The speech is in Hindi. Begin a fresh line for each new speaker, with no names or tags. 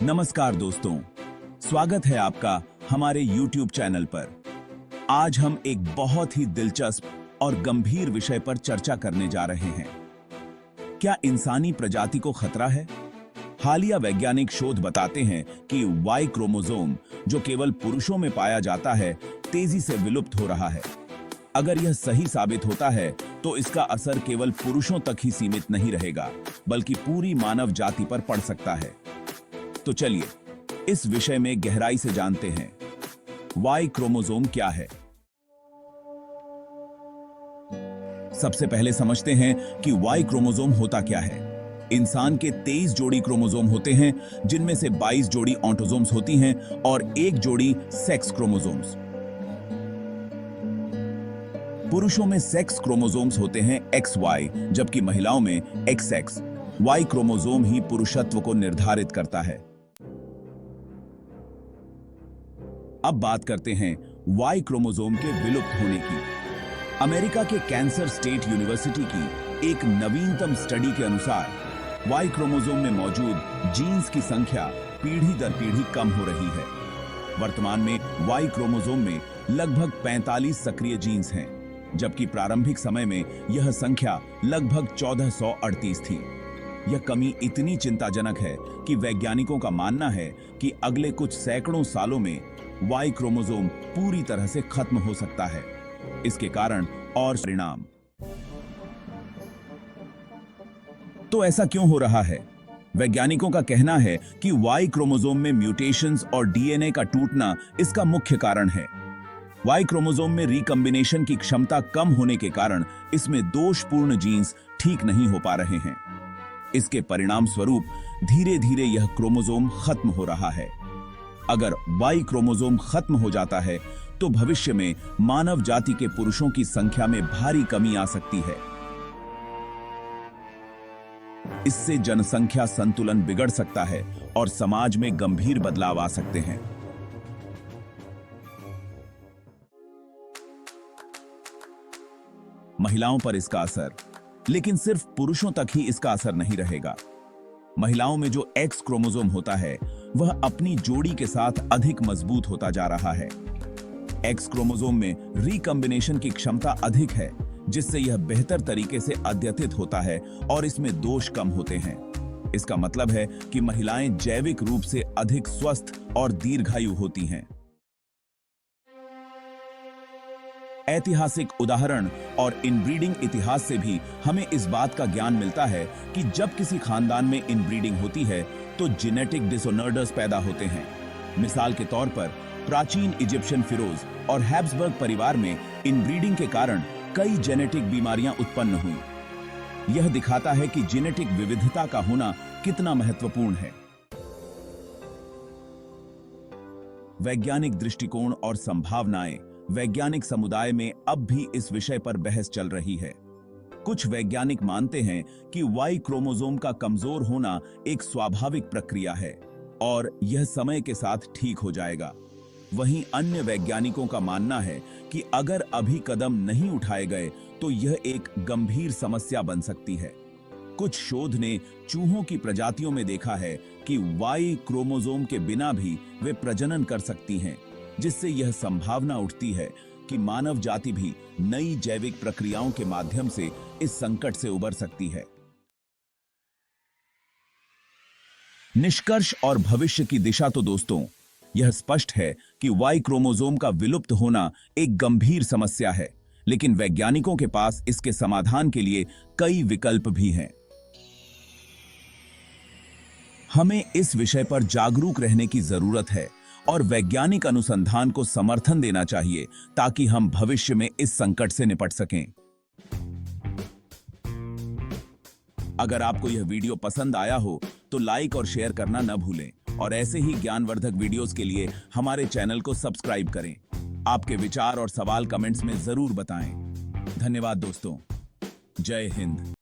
नमस्कार दोस्तों, स्वागत है आपका हमारे YouTube चैनल पर। आज हम एक बहुत ही दिलचस्प और गंभीर विषय पर चर्चा करने जा रहे हैं। क्या इंसानी प्रजाति को खतरा है? हालिया वैज्ञानिक शोध बताते हैं कि वाई क्रोमोसोम, जो केवल पुरुषों में पाया जाता है, तेजी से विलुप्त हो रहा है। अगर यह सही साबित होता है तो इसका असर केवल पुरुषों तक ही सीमित नहीं रहेगा, बल्कि पूरी मानव जाति पर पड़ सकता है। तो चलिए इस विषय में गहराई से जानते हैं। वाई क्रोमोसोम क्या है? सबसे पहले समझते हैं कि वाई क्रोमोसोम होता क्या है। इंसान के 23 जोड़ी क्रोमोसोम होते हैं, जिनमें से 22 जोड़ी ऑटोसोम्स होती हैं और 1 जोड़ी सेक्स क्रोमोसोम्स। पुरुषों में सेक्स क्रोमोसोम्स होते हैं XY, जबकि महिलाओं में XX। वाई क्रोमोसोम ही पुरुषत्व को निर्धारित करता है। अब बात करते हैं वाई क्रोमोसोम के विलुप्त होने की। अमेरिका के कैंसर स्टेट यूनिवर्सिटी की एक नवीनतम स्टडी के अनुसार वाई क्रोमोसोम में मौजूद जीन्स की संख्या पीढ़ी दर पीढ़ी कम हो रही है। वर्तमान में वाई क्रोमोसोम में लगभग 45 सक्रिय जीन्स हैं, जबकि प्रारंभिक समय में यह संख्या लगभग 1438 थी। यह कमी इतनी चिंताजनक है कि वैज्ञानिकों का मानना है कि अगले कुछ सैकड़ों सालों में वाई क्रोमोसोम पूरी तरह से खत्म हो सकता है। इसके कारण और परिणाम। तो ऐसा क्यों हो रहा है? वैज्ञानिकों का कहना है कि वाई क्रोमोसोम में म्यूटेशंस और डीएनए का टूटना इसका मुख्य कारण है। वाई क्रोमोसोम में रिकॉम्बिनेशन की क्षमता कम होने के कारण इसमें दोषपूर्ण जीन्स ठीक नहीं हो पा रहे हैं। इसके परिणाम स्वरूप धीरे धीरे यह क्रोमोसोम खत्म हो रहा है। अगर वाई क्रोमोसोम खत्म हो जाता है तो भविष्य में मानव जाति के पुरुषों की संख्या में भारी कमी आ सकती है। इससे जनसंख्या संतुलन बिगड़ सकता है और समाज में गंभीर बदलाव आ सकते हैं। महिलाओं पर इसका असर, लेकिन सिर्फ पुरुषों तक ही इसका असर नहीं रहेगा। महिलाओं में जो एक्स क्रोमोसोम होता है वह अपनी जोड़ी के साथ अधिक मजबूत होता जा रहा है। एक्स क्रोमोसोम में रिकॉम्बिनेशन की क्षमता अधिक है, जिससे यह बेहतर तरीके से अद्यतित होता है और इसमें दोष कम होते हैं। इसका मतलब है कि महिलाएं जैविक रूप से अधिक स्वस्थ और दीर्घायु होती हैं। ऐतिहासिक उदाहरण और इनब्रीडिंग इतिहास से भी हमें इस बात का ज्ञान मिलता है कि जब किसी खानदान में इनब्रीडिंग होती है तो जेनेटिक डिसऑर्डर्स पैदा होते हैं। मिसाल के तौर पर प्राचीन इजिप्शियन फिरोज और हैब्सबर्ग परिवार में इनब्रीडिंग के कारण कई जेनेटिक बीमारियां उत्पन्न हुई। यह दिखाता है कि जेनेटिक विविधता का होना कितना महत्वपूर्ण है। वैज्ञानिक दृष्टिकोण और संभावनाएं। वैज्ञानिक समुदाय में अब भी इस विषय पर बहस चल रही है। कुछ वैज्ञानिक मानते हैं कि वाई क्रोमोसोम का कमजोर होना एक स्वाभाविक प्रक्रिया है और यह समय के साथ ठीक हो जाएगा। वहीं अन्य वैज्ञानिकों का मानना है कि अगर अभी कदम नहीं उठाए गए तो यह एक गंभीर समस्या बन सकती है। कुछ शोध ने चूहों की प्रजातियों में देखा है कि वाई क्रोमोसोम के बिना भी वे प्रजनन कर सकती हैं, जिससे यह संभावना उठती है कि मानव जाति भी नई जैविक प्रक्रियाओं के माध्यम से इस संकट से उबर सकती है। निष्कर्ष और भविष्य की दिशा तो दोस्तों, यह स्पष्ट है कि वाई क्रोमोसोम का विलुप्त होना एक गंभीर समस्या है, लेकिन वैज्ञानिकों के पास इसके समाधान के लिए कई विकल्प भी हैं। हमें इस विषय पर जागरूक रहने की जरूरत है और वैज्ञानिक अनुसंधान को समर्थन देना चाहिए ताकि हम भविष्य में इस संकट से निपट सकें। अगर आपको यह वीडियो पसंद आया हो तो लाइक और शेयर करना न भूलें और ऐसे ही ज्ञानवर्धक वीडियोस के लिए हमारे चैनल को सब्सक्राइब करें। आपके विचार और सवाल कमेंट्स में जरूर बताएं। धन्यवाद दोस्तों। जय हिंद।